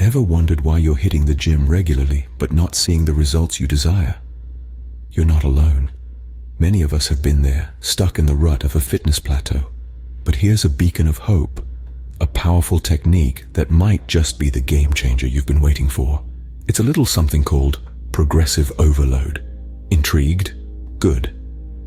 Ever wondered why you're hitting the gym regularly but not seeing the results you desire? You're not alone. Many of us have been there, stuck in the rut of a fitness plateau. But here's a beacon of hope, a powerful technique that might just be the game changer you've been waiting for. It's a little something called progressive overload. Intrigued? Good.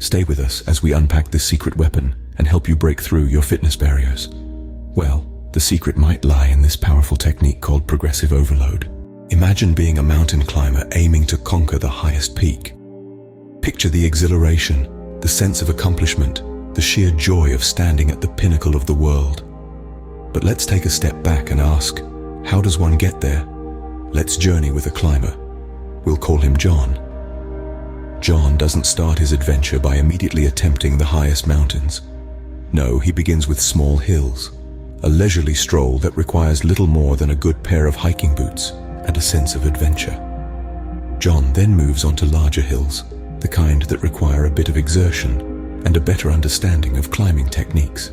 Stay with us as we unpack this secret weapon and help you break through your fitness barriers. Well, the secret might lie in this powerful technique called progressive overload. Imagine being a mountain climber aiming to conquer the highest peak. Picture the exhilaration, the sense of accomplishment, the sheer joy of standing at the pinnacle of the world. But let's take a step back and ask, how does one get there? Let's journey with a climber. We'll call him John. John doesn't start his adventure by immediately attempting the highest mountains. No, he begins with small hills, a leisurely stroll that requires little more than a good pair of hiking boots and a sense of adventure. John then moves on to larger hills, the kind that require a bit of exertion and a better understanding of climbing techniques.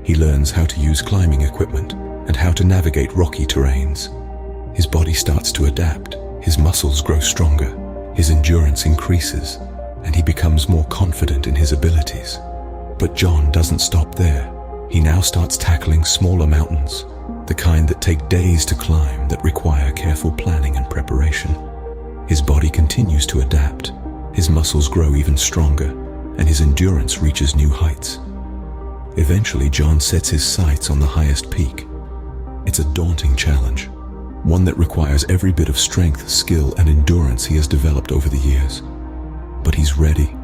He learns how to use climbing equipment and how to navigate rocky terrains. His body starts to adapt, his muscles grow stronger, his endurance increases, and he becomes more confident in his abilities. But John doesn't stop there. He now starts tackling smaller mountains, the kind that take days to climb, that require careful planning and preparation. His body continues to adapt, his muscles grow even stronger, and his endurance reaches new heights. Eventually, John sets his sights on the highest peak. It's a daunting challenge, one that requires every bit of strength, skill, and endurance he has developed over the years. But he's ready.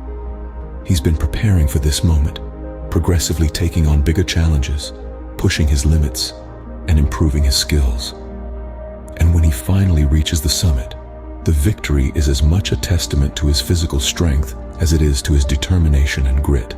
He's been preparing for this moment, progressively taking on bigger challenges, pushing his limits, and improving his skills. And when he finally reaches the summit, the victory is as much a testament to his physical strength as it is to his determination and grit.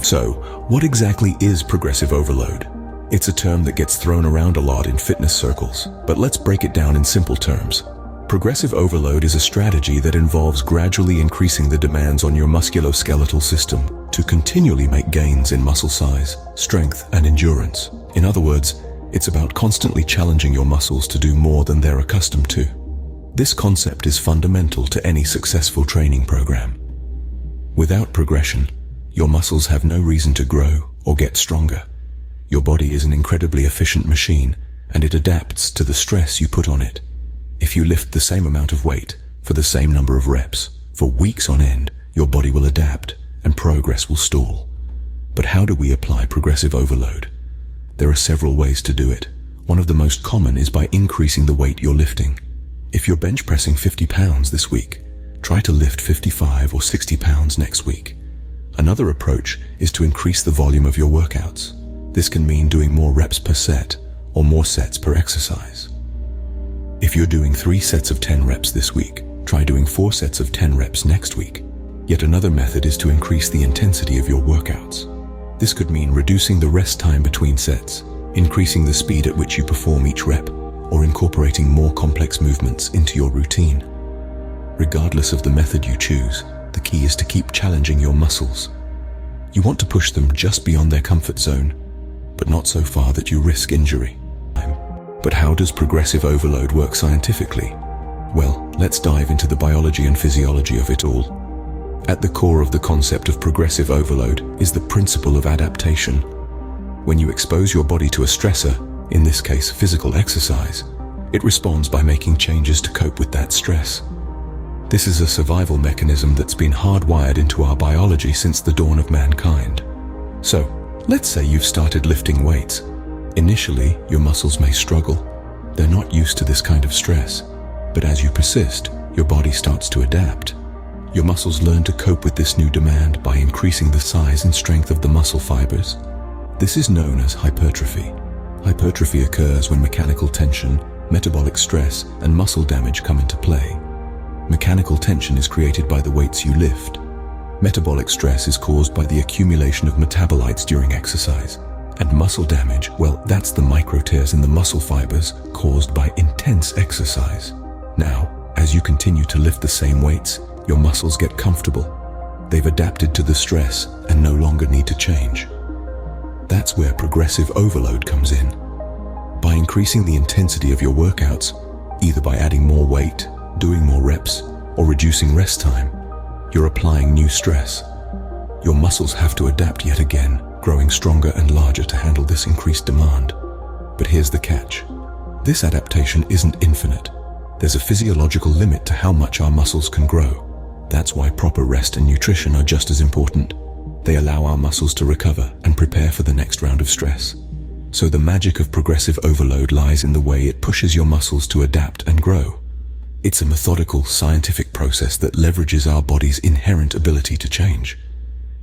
So, what exactly is progressive overload? It's a term that gets thrown around a lot in fitness circles, but let's break it down in simple terms. Progressive overload is a strategy that involves gradually increasing the demands on your musculoskeletal system to continually make gains in muscle size, strength, and endurance. In other words, it's about constantly challenging your muscles to do more than they're accustomed to. This concept is fundamental to any successful training program. Without progression, your muscles have no reason to grow or get stronger. Your body is an incredibly efficient machine, and it adapts to the stress you put on it. If you lift the same amount of weight for the same number of reps, for weeks on end, your body will adapt and progress will stall. But how do we apply progressive overload? There are several ways to do it. One of the most common is by increasing the weight you're lifting. If you're bench pressing 50 pounds this week, try to lift 55 or 60 pounds next week. Another approach is to increase the volume of your workouts. This can mean doing more reps per set or more sets per exercise. If you're doing 3 sets of 10 reps this week, try doing 4 sets of 10 reps next week. Yet another method is to increase the intensity of your workouts. This could mean reducing the rest time between sets, increasing the speed at which you perform each rep, or incorporating more complex movements into your routine. Regardless of the method you choose, the key is to keep challenging your muscles. You want to push them just beyond their comfort zone, but not so far that you risk injury. But how does progressive overload work scientifically? Well, let's dive into the biology and physiology of it all. At the core of the concept of progressive overload is the principle of adaptation. When you expose your body to a stressor, in this case physical exercise, it responds by making changes to cope with that stress. This is a survival mechanism that's been hardwired into our biology since the dawn of mankind. So, let's say you've started lifting weights. Initially, your muscles may struggle. They're not used to this kind of stress. But as you persist, your body starts to adapt. Your muscles learn to cope with this new demand by increasing the size and strength of the muscle fibers. This is known as hypertrophy. Hypertrophy occurs when mechanical tension, metabolic stress, and muscle damage come into play. Mechanical tension is created by the weights you lift. Metabolic stress is caused by the accumulation of metabolites during exercise. And muscle damage, well, that's the micro tears in the muscle fibers caused by intense exercise. Now, as you continue to lift the same weights, your muscles get comfortable. They've adapted to the stress and no longer need to change. That's where progressive overload comes in. By increasing the intensity of your workouts, either by adding more weight, doing more reps, or reducing rest time, you're applying new stress. Your muscles have to adapt yet again, growing stronger and larger to handle this increased demand. But here's the catch. This adaptation isn't infinite. There's a physiological limit to how much our muscles can grow. That's why proper rest and nutrition are just as important. They allow our muscles to recover and prepare for the next round of stress. So the magic of progressive overload lies in the way it pushes your muscles to adapt and grow. It's a methodical, scientific process that leverages our body's inherent ability to change.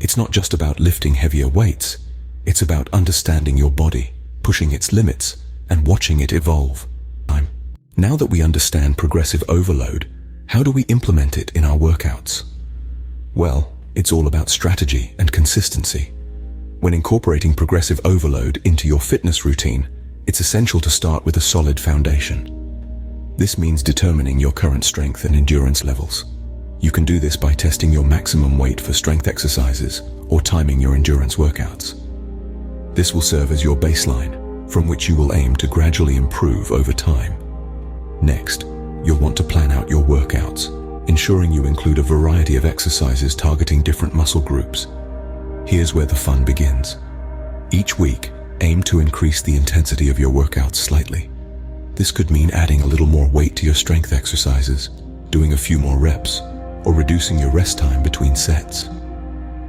It's not just about lifting heavier weights. It's about understanding your body, pushing its limits, and watching it evolve. Now that we understand progressive overload, how do we implement it in our workouts? Well, it's all about strategy and consistency. When incorporating progressive overload into your fitness routine, it's essential to start with a solid foundation. This means determining your current strength and endurance levels. You can do this by testing your maximum weight for strength exercises or timing your endurance workouts. This will serve as your baseline, from which you will aim to gradually improve over time. Next, you'll want to plan out your workouts, ensuring you include a variety of exercises targeting different muscle groups. Here's where the fun begins. Each week, aim to increase the intensity of your workouts slightly. This could mean adding a little more weight to your strength exercises, doing a few more reps, or reducing your rest time between sets.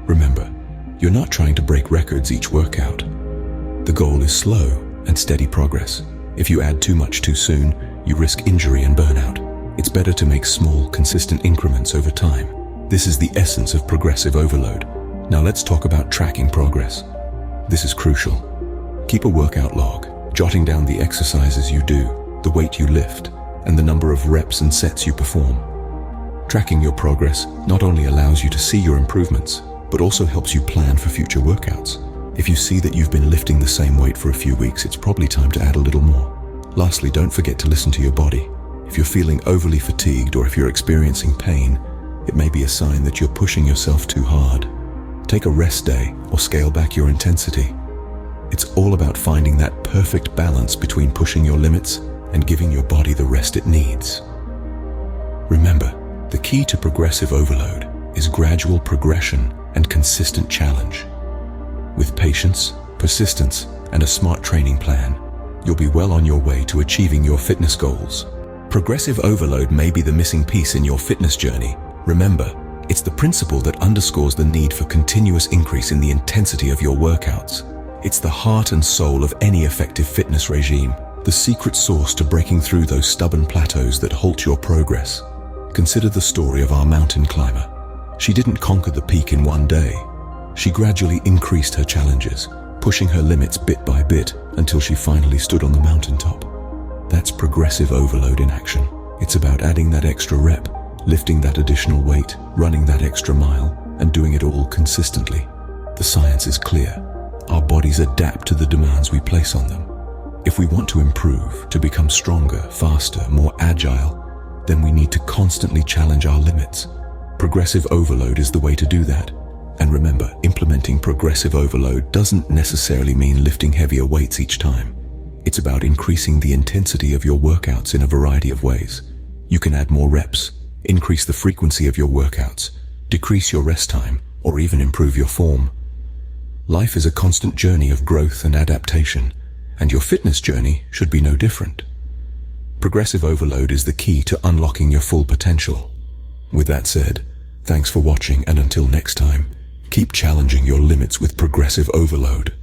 Remember, you're not trying to break records each workout. The goal is slow and steady progress. If you add too much too soon, you risk injury and burnout. It's better to make small, consistent increments over time. This is the essence of progressive overload. Now let's talk about tracking progress. This is crucial. Keep a workout log, jotting down the exercises you do, the weight you lift, and the number of reps and sets you perform. Tracking your progress not only allows you to see your improvements, but also helps you plan for future workouts. If you see that you've been lifting the same weight for a few weeks, it's probably time to add a little more. Lastly, don't forget to listen to your body. If you're feeling overly fatigued or if you're experiencing pain, it may be a sign that you're pushing yourself too hard. Take a rest day or scale back your intensity. It's all about finding that perfect balance between pushing your limits and giving your body the rest it needs. Remember, the key to progressive overload is gradual progression and consistent challenge. With patience, persistence, and a smart training plan, you'll be well on your way to achieving your fitness goals. Progressive overload may be the missing piece in your fitness journey. Remember, it's the principle that underscores the need for continuous increase in the intensity of your workouts. It's the heart and soul of any effective fitness regime, the secret sauce to breaking through those stubborn plateaus that halt your progress. Consider the story of our mountain climber. She didn't conquer the peak in one day. She gradually increased her challenges, pushing her limits bit by bit until she finally stood on the mountaintop. That's progressive overload in action. It's about adding that extra rep, lifting that additional weight, running that extra mile, and doing it all consistently. The science is clear. Our bodies adapt to the demands we place on them. If we want to improve, to become stronger, faster, more agile, then we need to constantly challenge our limits. Progressive overload is the way to do that. And remember, implementing progressive overload doesn't necessarily mean lifting heavier weights each time. It's about increasing the intensity of your workouts in a variety of ways. You can add more reps, increase the frequency of your workouts, decrease your rest time, or even improve your form. Life is a constant journey of growth and adaptation, and your fitness journey should be no different. Progressive overload is the key to unlocking your full potential. With that said, thanks for watching, and until next time, keep challenging your limits with progressive overload.